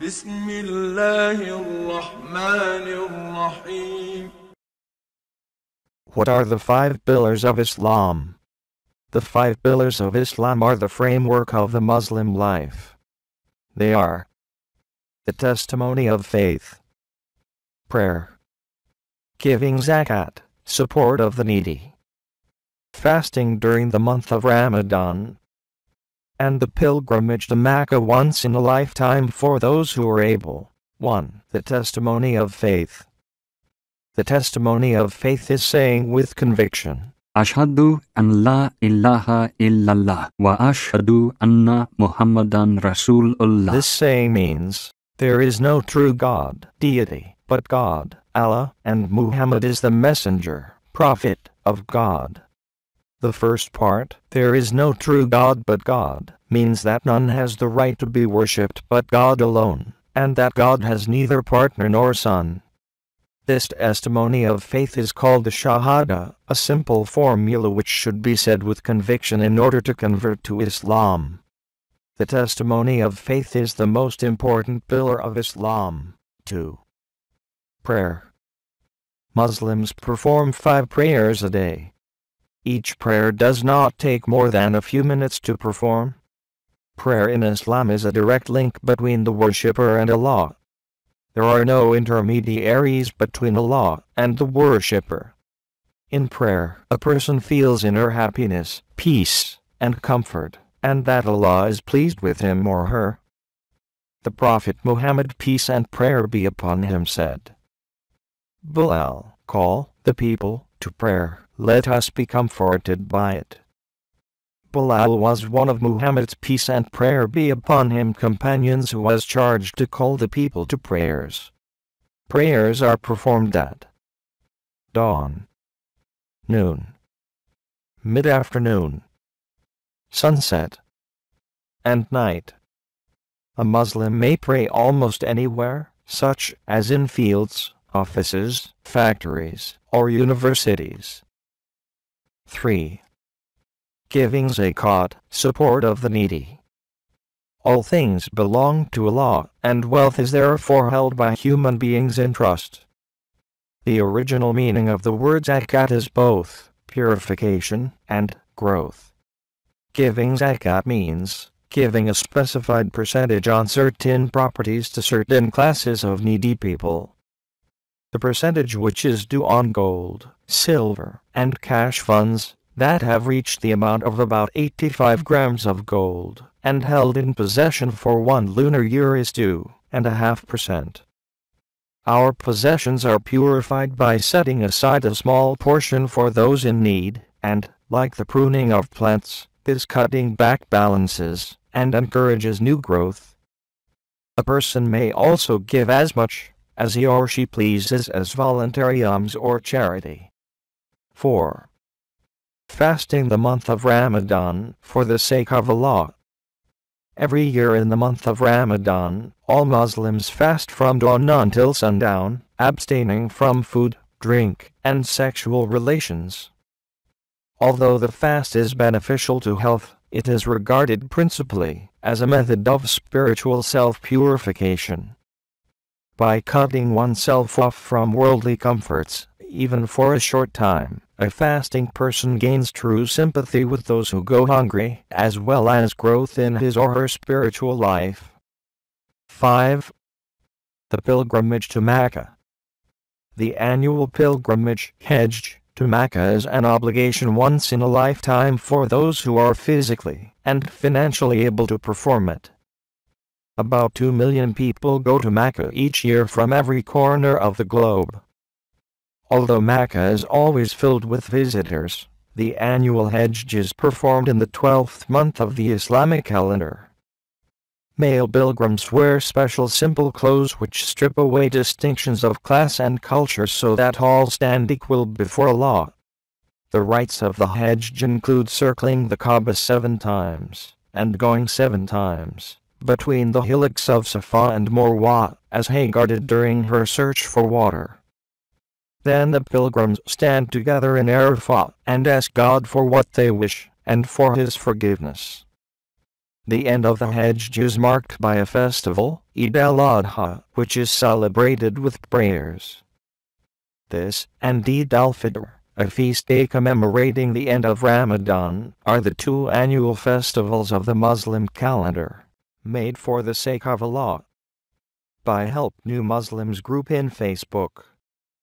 بسم الله الرحمن الرحيم. What are the 5 pillars of Islam? The 5 pillars of Islam are the framework of the Muslim life. They are the testimony of faith, prayer, giving zakat, support of the needy, fasting during the month of Ramadan, and the pilgrimage to Makkah once in a lifetime for those who are able. 1. The testimony of faith. The testimony of faith is saying with conviction, Ashhadu an la ilaha illallah wa ashhadu anna Muhammadan Rasulullah. This saying means, there is no true God, deity, but God, Allah, and Muhammad is the messenger, prophet, of God. The first part, there is no true God but God, means that none has the right to be worshipped but God alone, and that God has neither partner nor son. This testimony of faith is called the Shahada, a simple formula which should be said with conviction in order to convert to Islam. The testimony of faith is the most important pillar of Islam. 2. Prayer. Muslims perform 5 prayers a day. Each prayer does not take more than a few minutes to perform. Prayer in Islam is a direct link between the worshipper and Allah. There are no intermediaries between Allah and the worshipper. In prayer, a person feels inner happiness, peace, and comfort, and that Allah is pleased with him or her. The Prophet Muhammad, peace and prayer be upon him, said, Bilal, call the people to prayer. Let us be comforted by it. Bilal was one of Muhammad's, peace and prayer be upon him, companions who was charged to call the people to prayers. Prayers are performed at dawn, noon, mid-afternoon, sunset, and night. A Muslim may pray almost anywhere, such as in fields, offices, factories, or universities. 3. Giving zakat, support of the needy. All things belong to Allah, and wealth is therefore held by human beings in trust. The original meaning of the word zakat is both purification and growth. Giving zakat means giving a specified percentage on certain properties to certain classes of needy people. The percentage which is due on gold, silver, and cash funds that have reached the amount of about 85 grams of gold and held in possession for 1 lunar year is 2.5%. Our possessions are purified by setting aside a small portion for those in need, and, like the pruning of plants, this cutting back balances and encourages new growth. A person may also give as much as he or she pleases as voluntary alms or charity. 4. Fasting the month of Ramadan for the sake of Allah. Every year in the month of Ramadan, all Muslims fast from dawn until sundown, abstaining from food, drink, and sexual relations. Although the fast is beneficial to health, it is regarded principally as a method of spiritual self-purification. By cutting oneself off from worldly comforts, even for a short time, a fasting person gains true sympathy with those who go hungry, as well as growth in his or her spiritual life. 5. The pilgrimage to Makkah. The annual pilgrimage, Hedge, to Makkah is an obligation once in a lifetime for those who are physically and financially able to perform it. About 2 million people go to Makkah each year from every corner of the globe. Although Makkah is always filled with visitors, the annual Hedge is performed in the 12th month of the Islamic calendar. Male pilgrims wear special simple clothes which strip away distinctions of class and culture so that all stand equal before Allah. The rites of the Hedge include circling the Kaaba 7 times, and going 7 times between the hillocks of Safa and Marwa, as Hagar did during her search for water. Then the pilgrims stand together in Arafat and ask God for what they wish, and for His forgiveness. The end of the Hedge is marked by a festival, Eid al-Adha, which is celebrated with prayers. This, and Eid al-Fitr, a feast day commemorating the end of Ramadan, are the two annual festivals of the Muslim calendar, made for the sake of Allah. By Help New Muslims group in Facebook.